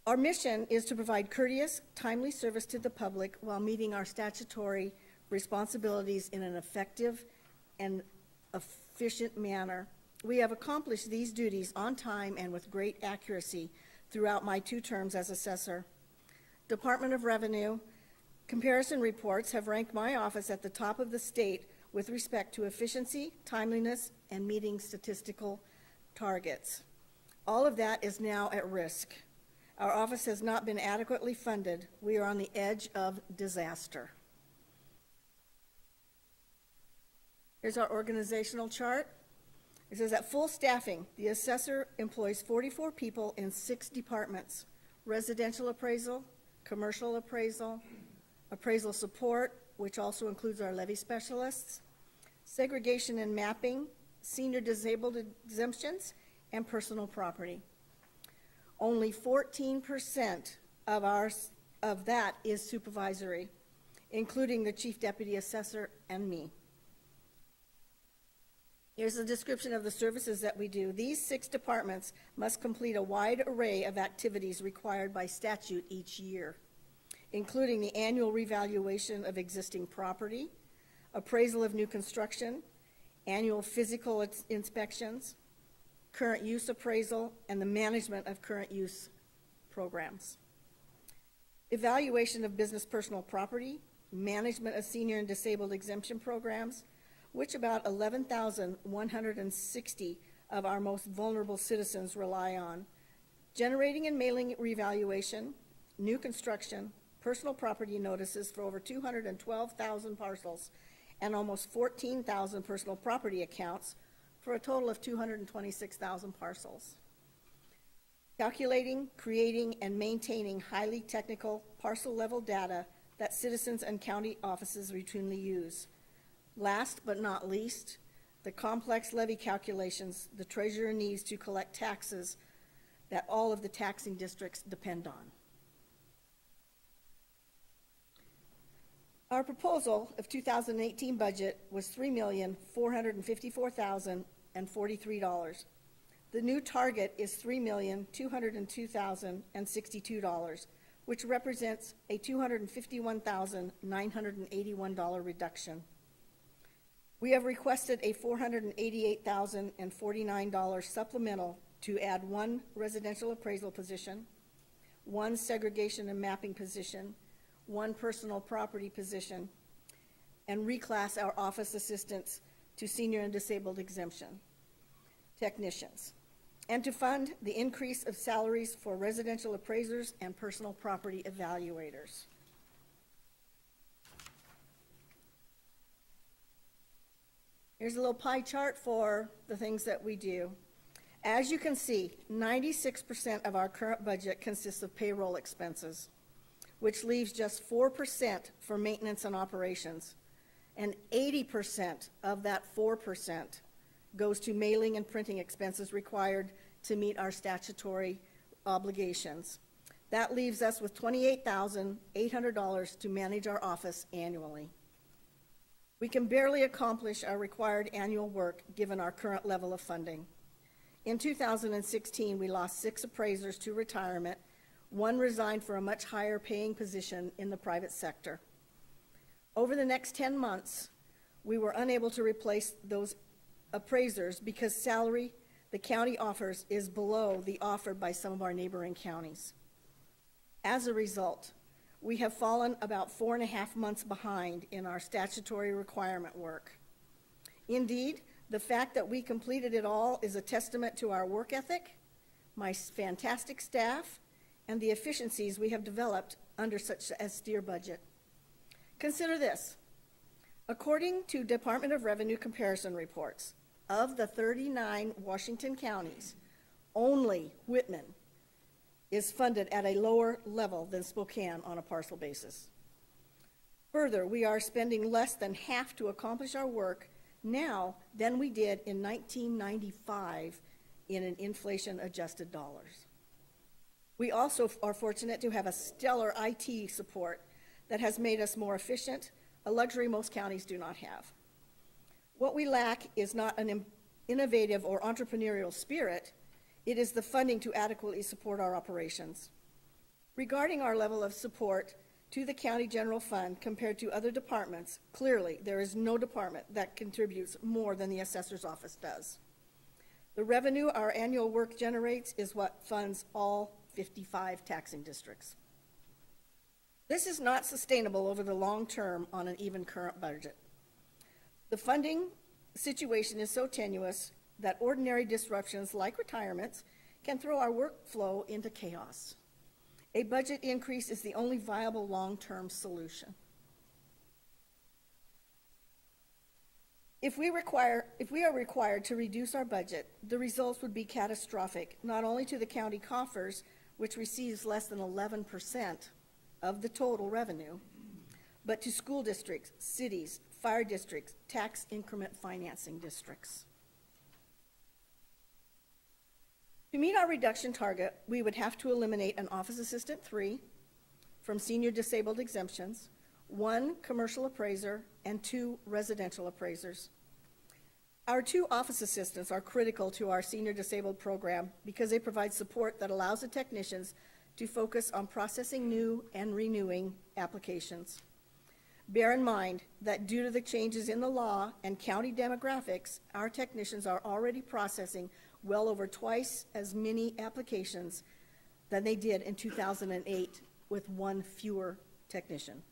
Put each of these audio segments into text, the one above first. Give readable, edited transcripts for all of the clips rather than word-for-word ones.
Our mission is to provide courteous, timely service to the public while meeting our statutory responsibilities in an effective and efficient manner. We have accomplished these duties on time and with great accuracy throughout my 2 terms as assessor. Department of Revenue comparison reports have ranked my office at the top of the state with respect to efficiency, timeliness, and meeting statistical targets. All of that is now at risk. Our office has not been adequately funded. We are on the edge of disaster. Here's our organizational chart. It says at full staffing, the assessor employs 44 people in 6 departments: residential appraisal, commercial appraisal, appraisal support, which also includes our levy specialists, segregation and mapping, senior disabled exemptions, and personal property. Only 14% of that is supervisory, including the chief deputy assessor and me. Here's a description of the services that we do. These 6 departments must complete a wide array of activities required by statute each year, including the annual revaluation of existing property, appraisal of new construction, annual physical inspections, current use appraisal, and the management of current use programs. Evaluation of business personal property, management of senior and disabled exemption programs, which about 11,160 of our most vulnerable citizens rely on, generating and mailing revaluation, new construction, personal property notices for over 212,000 parcels, and almost 14,000 personal property accounts, for a total of 226,000 parcels. Calculating, creating, and maintaining highly technical parcel-level data that citizens and county offices routinely use. Last but not least, the complex levy calculations the treasurer needs to collect taxes that all of the taxing districts depend on. Our proposal of 2018 budget was $3,454,043. The new target is $3,202,062, which represents a $251,981 reduction. We have requested a $488,049 supplemental to add 1 residential appraisal position, 1 segregation and mapping position, 1 personal property position, and reclass our office assistants to senior and disabled exemption technicians, and to fund the increase of salaries for residential appraisers and personal property evaluators. Here's a little pie chart for the things that we do. As you can see, 96% of our current budget consists of payroll expenses, which leaves just 4% for maintenance and operations. And 80% of that 4% goes to mailing and printing expenses required to meet our statutory obligations. That leaves us with $28,800 to manage our office annually. We can barely accomplish our required annual work given our current level of funding. In 2016, we lost 6 appraisers to retirement. 1 resigned for a much higher paying position in the private sector. Over the next 10 months, we were unable to replace those appraisers because salary the county offers is below the offered by some of our neighboring counties. As a result, we have fallen about 4.5 months behind in our statutory requirement work. Indeed, the fact that we completed it all is a testament to our work ethic, my fantastic staff, and the efficiencies we have developed under such an austere budget. Consider this. According to Department of Revenue comparison reports, of the 39 Washington counties, only Whitman is funded at a lower level than Spokane on a parcel basis. Further, we are spending less than half to accomplish our work now than we did in 1995 in an inflation-adjusted dollars. We also are fortunate to have a stellar IT support that has made us more efficient, a luxury most counties do not have. What we lack is not an innovative or entrepreneurial spirit, it is the funding to adequately support our operations. Regarding our level of support to the county general fund compared to other departments, clearly there is no department that contributes more than the assessor's office does. The revenue our annual work generates is what funds all 55 taxing districts. This is not sustainable over the long term on an even current budget. The funding situation is so tenuous that ordinary disruptions like retirements can throw our workflow into chaos. A budget increase is the only viable long-term solution. If we are required to reduce our budget, the results would be catastrophic, not only to the county coffers, which receives less than 11% of the total revenue, but to school districts, cities, fire districts, tax increment financing districts. To meet our reduction target, we would have to eliminate an office assistant 3 from senior disabled exemptions, 1 commercial appraiser, and 2 residential appraisers. Our 2 office assistants are critical to our senior disabled program because they provide support that allows the technicians to focus on processing new and renewing applications. Bear in mind that due to the changes in the law and county demographics, our technicians are already processing well over twice as many applications than they did in 2008 with 1 fewer technician.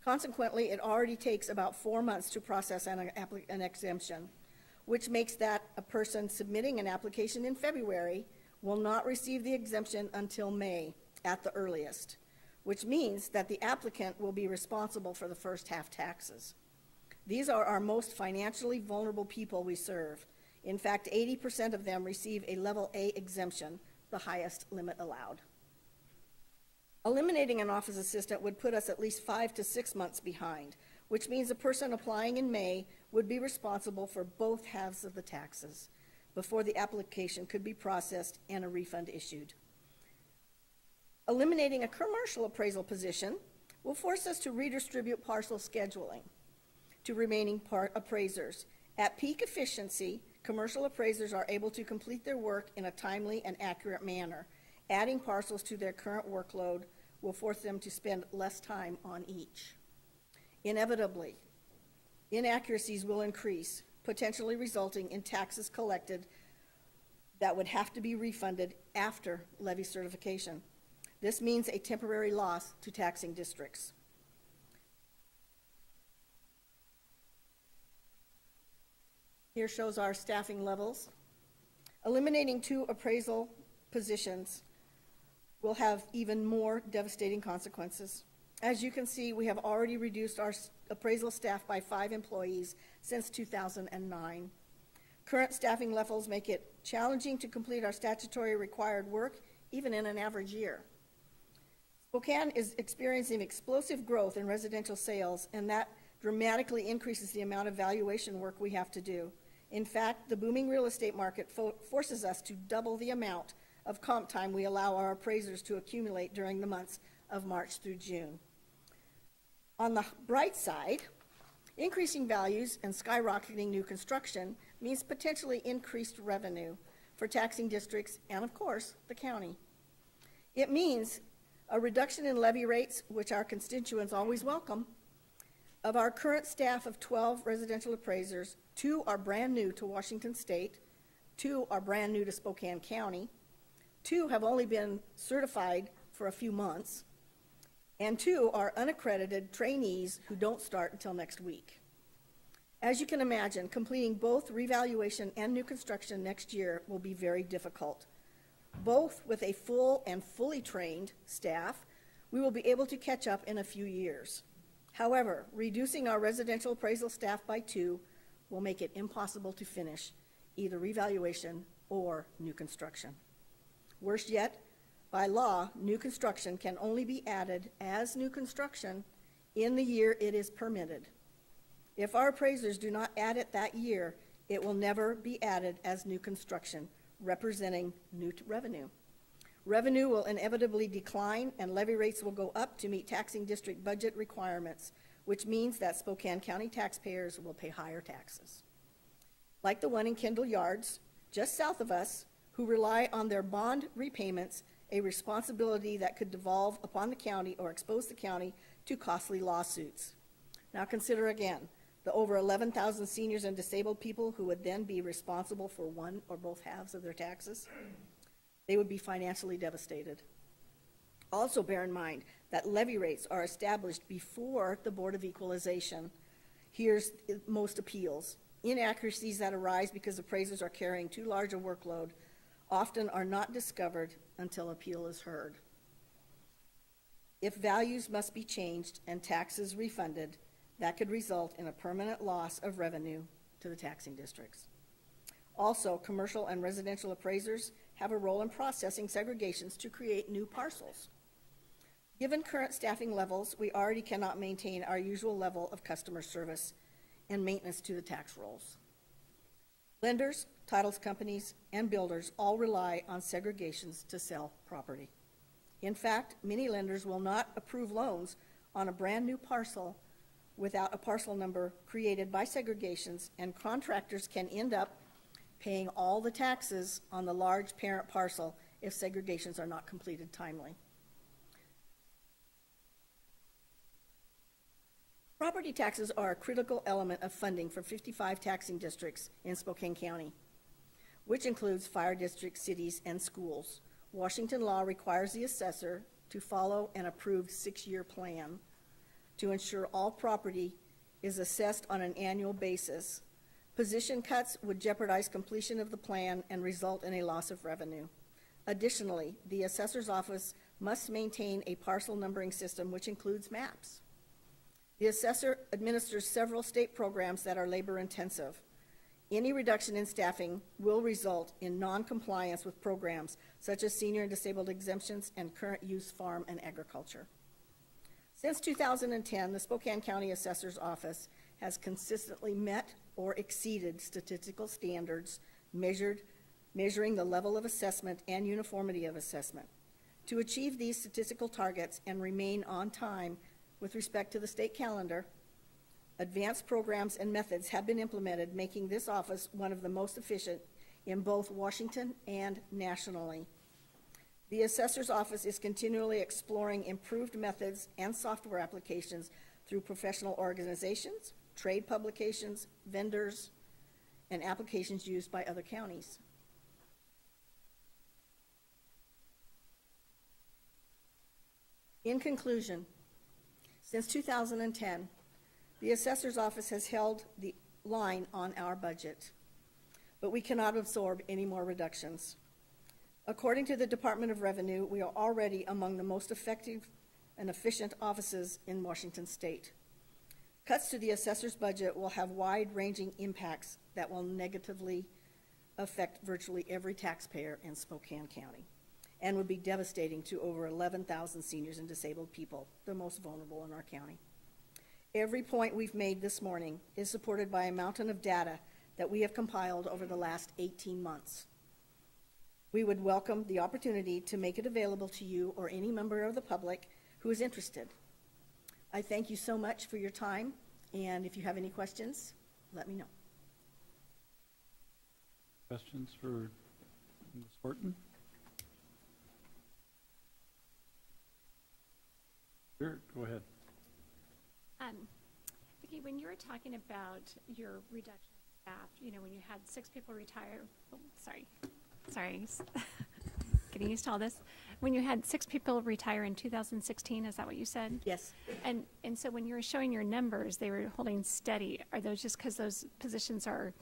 Consequently, it already takes about 4 months to process an exemption, which makes that a person submitting an application in February will not receive the exemption until May at the earliest, which means that the applicant will be responsible for the first half taxes. These are our most financially vulnerable people we serve. In fact, 80% of them receive a level A exemption, the highest limit allowed. Eliminating an office assistant would put us at least 5 to 6 months behind, which means a person applying in May would be responsible for both halves of the taxes before the application could be processed and a refund issued. Eliminating a commercial appraisal position will force us to redistribute parcel scheduling to remaining appraisers. At peak efficiency, commercial appraisers are able to complete their work in a timely and accurate manner. Adding parcels to their current workload will force them to spend less time on each. Inevitably, inaccuracies will increase, potentially resulting in taxes collected that would have to be refunded after levy certification. This means a temporary loss to taxing districts. Here shows our staffing levels. Eliminating 2 appraisal positions will have even more devastating consequences. As you can see, we have already reduced our appraisal staff by 5 employees since 2009. Current staffing levels make it challenging to complete our statutory required work, even in an average year. Spokane is experiencing explosive growth in residential sales, and that dramatically increases the amount of valuation work we have to do. In fact, the booming real estate market forces us to double the amount of comp time we allow our appraisers to accumulate during the months of March through June. On the bright side, increasing values and skyrocketing new construction means potentially increased revenue for taxing districts and, of course, the county. It means a reduction in levy rates, which our constituents always welcome. Of our current staff of 12 residential appraisers, 2 are brand new to Washington State, 2 are brand new to Spokane County, 2 have only been certified for a few months, and 2 are unaccredited trainees who don't start until next week. As you can imagine, completing both revaluation and new construction next year will be very difficult. Both with a full and fully trained staff, we will be able to catch up in a few years. However, reducing our residential appraisal staff by 2 will make it impossible to finish either revaluation or new construction. Worse yet, by law, new construction can only be added as new construction in the year it is permitted. If our appraisers do not add it that year, it will never be added as new construction, representing new revenue. Revenue will inevitably decline and levy rates will go up to meet taxing district budget requirements, which means that Spokane County taxpayers will pay higher taxes. Like the one in Kendall Yards, just south of us, who rely on their bond repayments a responsibility that could devolve upon the county or expose the county to costly lawsuits. Now consider again, the over 11,000 seniors and disabled people who would then be responsible for one or both halves of their taxes. They would be financially devastated. Also bear in mind that levy rates are established before the Board of Equalization hears most appeals. Inaccuracies that arise because appraisers are carrying too large a workload often are not discovered until appeal is heard. If values must be changed and taxes refunded, that could result in a permanent loss of revenue to the taxing districts. Also, commercial and residential appraisers have a role in processing segregations to create new parcels. Given current staffing levels, we already cannot maintain our usual level of customer service and maintenance to the tax rolls. Lenders, titles companies, and builders all rely on segregations to sell property. In fact, many lenders will not approve loans on a brand new parcel without a parcel number created by segregations, and contractors can end up paying all the taxes on the large parent parcel if segregations are not completed timely. Property taxes are a critical element of funding for 55 taxing districts in Spokane County, which includes fire districts, cities, and schools. Washington law requires the assessor to follow an approved 6-year plan to ensure all property is assessed on an annual basis. Position cuts would jeopardize completion of the plan and result in a loss of revenue. Additionally, the assessor's office must maintain a parcel numbering system which includes maps. The assessor administers several state programs that are labor-intensive. Any reduction in staffing will result in non-compliance with programs such as senior and disabled exemptions and current use farm and agriculture. Since 2010, the Spokane County Assessor's Office has consistently met or exceeded statistical standards measuring the level of assessment and uniformity of assessment. To achieve these statistical targets and remain on time with respect to the state calendar, advanced programs and methods have been implemented, making this office one of the most efficient in both Washington and nationally. The Assessor's Office is continually exploring improved methods and software applications through professional organizations, trade publications, vendors, and applications used by other counties. In conclusion, since 2010, the Assessor's Office has held the line on our budget, but we cannot absorb any more reductions. According to the Department of Revenue, we are already among the most effective and efficient offices in Washington State. Cuts to the assessor's budget will have wide-ranging impacts that will negatively affect virtually every taxpayer in Spokane County and would be devastating to over 11,000 seniors and disabled people, the most vulnerable in our county. Every point we've made this morning is supported by a mountain of data that we have compiled over the last 18 months. We would welcome the opportunity to make it available to you or any member of the public who is interested. I thank you so much for your time, and if you have any questions, let me know. Questions for Ms. Horton? Sure, go ahead. Vicki, when you were talking about your reduction of staff, you know, when you had 6 people retire, sorry, getting used to all this. When you had 6 people retire in 2016, is that what you said? Yes. And so when you were showing your numbers, they were holding steady. Are those just because those positions are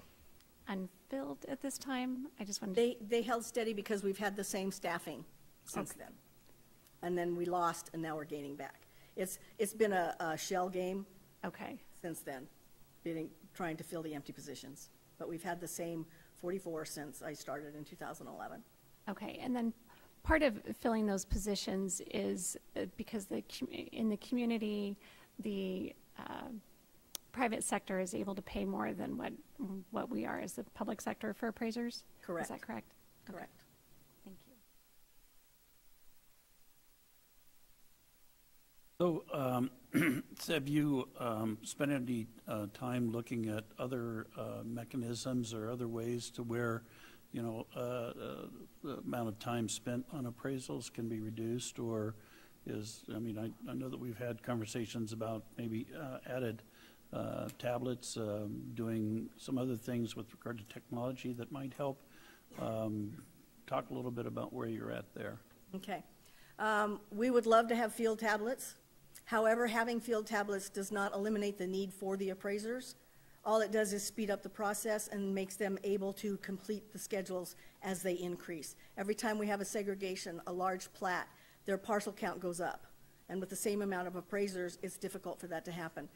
unfilled at this time? I just wanted They held steady because we've had the same staffing since then. And then we lost, and now we're gaining back. It's been a shell game since then, trying to fill the empty positions. But we've had the same 44 since I started in 2011. Okay, and then part of filling those positions is because in the community, the private sector is able to pay more than what we are as the public sector for appraisers? Correct. Is that correct? Correct. Okay. Thank you. So, so have you spent any time looking at other mechanisms or other ways to where the amount of time spent on appraisals can be reduced, or I know that we've had conversations about maybe added tablets, doing some other things with regard to technology that might help. Talk a little bit about where you're at there. Okay. We would love to have field tablets. However, having field tablets does not eliminate the need for the appraisers. All it does is speed up the process and makes them able to complete the schedules as they increase. Every time we have a segregation, a large plat, their parcel count goes up. And with the same amount of appraisers, it's difficult for that to happen.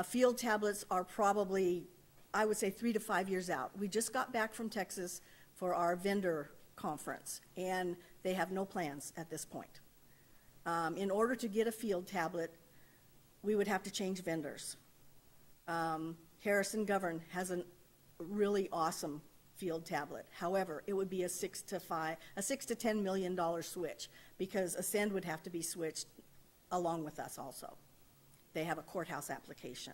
Field tablets are probably, I would say, 3 to 5 years out. We just got back from Texas for our vendor conference, and they have no plans at this point. In order to get a field tablet, we would have to change vendors. Harrison Govern has a really awesome field tablet. However, it would be a $6 to $10 million switch, because Ascend would have to be switched along with us also. They have a courthouse application.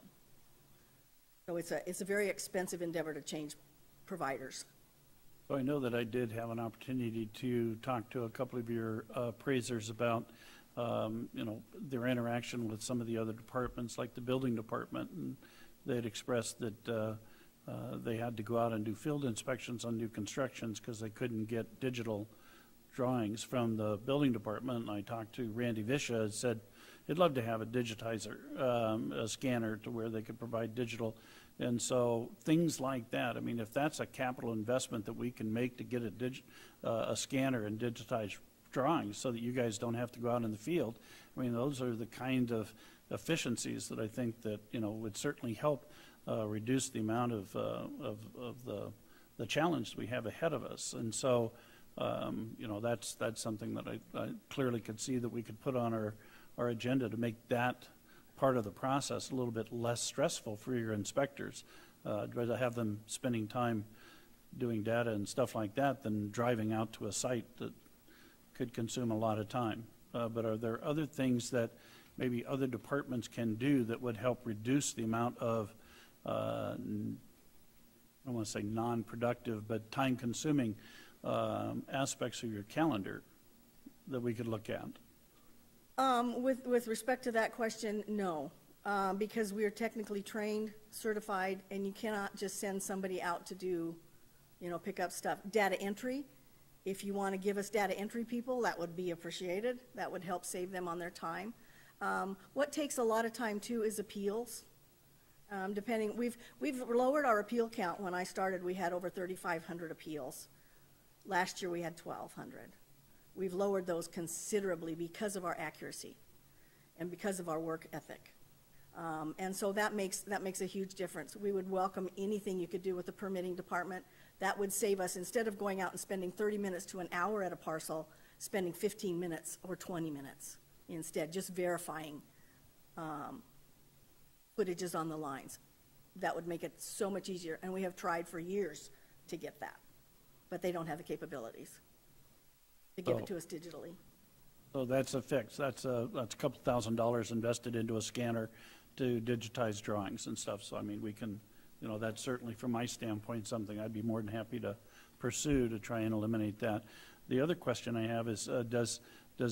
So it's a very expensive endeavor to change providers. So I know that I did have an opportunity to talk to a couple of your appraisers about their interaction with some of the other departments, like the building department, and they had expressed that they had to go out and do field inspections on new constructions because they couldn't get digital drawings from the building department. And I talked to Randy Visha and said he'd love to have a digitizer, a scanner to where they could provide digital. And so things like that, I mean, if that's a capital investment that we can make to get a scanner and digitize drawings so that you guys don't have to go out in the field, I mean, those are the kind of efficiencies that I think that, would certainly help reduce the amount of the challenge we have ahead of us. And so, that's something that I clearly could see that we could put on our agenda to make that part of the process a little bit less stressful for your inspectors. I'd rather have them spending time doing data and stuff like that than driving out to a site that could consume a lot of time. But are there other things that maybe other departments can do that would help reduce the amount of, I don't want to say non-productive, but time-consuming aspects of your calendar that we could look at? With respect to that question, no, because we are technically trained, certified, and you cannot just send somebody out to do, pick up stuff. Data entry, if you want to give us data entry people, that would be appreciated. That would help save them on their time. What takes a lot of time too is appeals. We've lowered our appeal count. When I started, we had over 3,500 appeals. Last year we had 1,200. We've lowered those considerably because of our accuracy and because of our work ethic. And so that makes a huge difference. We would welcome anything you could do with the permitting department. That would save us, instead of going out and spending 30 minutes to an hour at a parcel, spending 15 minutes or 20 minutes instead, just verifying footages on the lines. That would make it so much easier. And we have tried for years to get that, but they don't have the capabilities to give it to us digitally. So that's a fix. That's a couple $1,000s invested into a scanner to digitize drawings and stuff. So, I mean, we can, that's certainly, from my standpoint, something I'd be more than happy to pursue to try and eliminate that. The other question I have is, does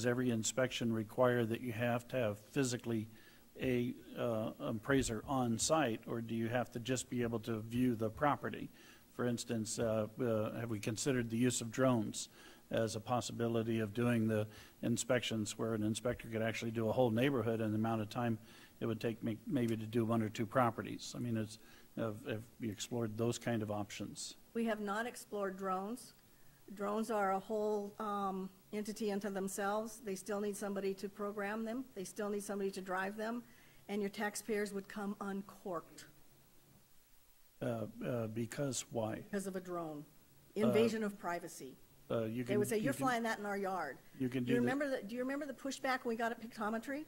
every inspection require that you have to have physically a appraiser on site, or do you have to just be able to view the property? For instance, have we considered the use of drones as a possibility of doing the inspections, where an inspector could actually do a whole neighborhood in the amount of time it would take maybe to do 1 or 2 properties? I mean, have you explored those kind of options? We have not explored drones. Drones are a whole entity unto themselves. They still need somebody to program them. They still need somebody to drive them, and your taxpayers would come uncorked. Because why? Because of a drone. Invasion of privacy. They would say, you're flying that in our yard. You can do you remember the pushback when we got at pictometry?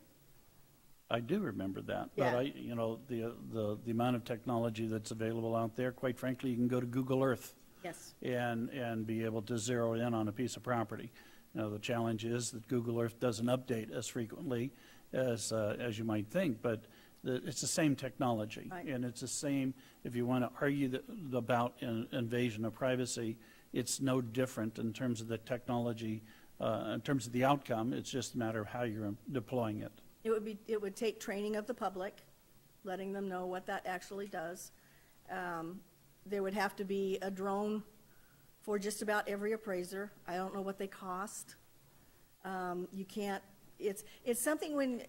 I do remember that. Yeah. But the amount of technology that's available out there, quite frankly, you can go to Google Earth. Yes. And be able to zero in on a piece of property. The challenge is that Google Earth doesn't update as frequently as you might think, but it's the same technology. Right. And it's the same, if you want to argue about invasion of privacy, it's no different in terms of the technology, in terms of the outcome. It's just a matter of how you're deploying it. It would take training of the public, letting them know what that actually does. There would have to be a drone for just about every appraiser. I don't know what they cost. You can't, it's something when,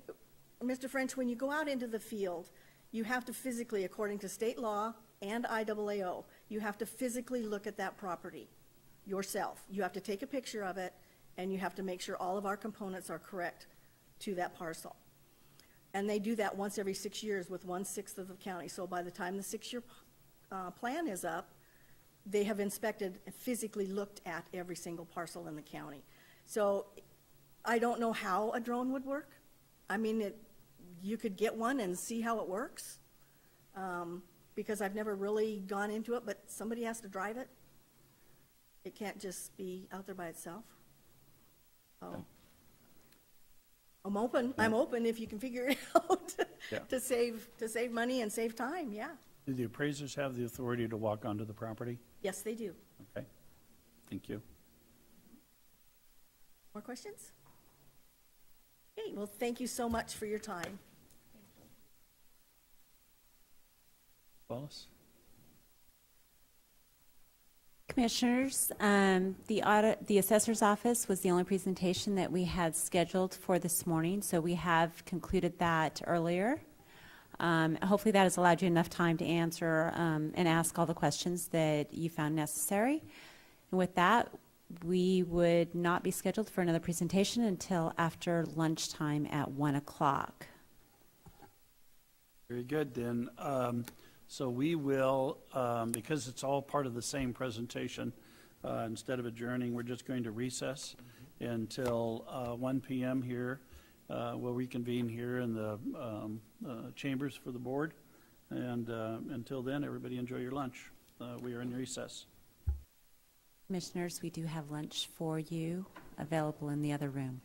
Mr. French, when you go out into the field, you have to physically, according to state law and IAAO, you have to physically look at that property yourself. You have to take a picture of it, and you have to make sure all of our components are correct to that parcel. And they do that once every 6 years with 1/6 of the county. So by the time the 6-year plan is up, they have inspected and physically looked at every single parcel in the county. So I don't know how a drone would work. I mean, you could get one and see how it works, because I've never really gone into it, but somebody has to drive it. It can't just be out there by itself. Oh. I'm open if you can figure it out Yeah. to save money and save time, yeah. Do the appraisers have the authority to walk onto the property? Yes, they do. Okay, thank you. More questions? Okay, well, thank you so much for your time. Wallace? Commissioners, the assessor's office was the only presentation that we had scheduled for this morning, so we have concluded that earlier. Hopefully that has allowed you enough time to answer and ask all the questions that you found necessary. And with that, we would not be scheduled for another presentation until after lunchtime at 1 o'clock. Very good, then. So we will, because it's all part of the same presentation, instead of adjourning, we're just going to recess until 1 p.m. here. We'll reconvene here in the chambers for the board. And until then, everybody enjoy your lunch. We are in recess. Commissioners, we do have lunch for you available in the other room.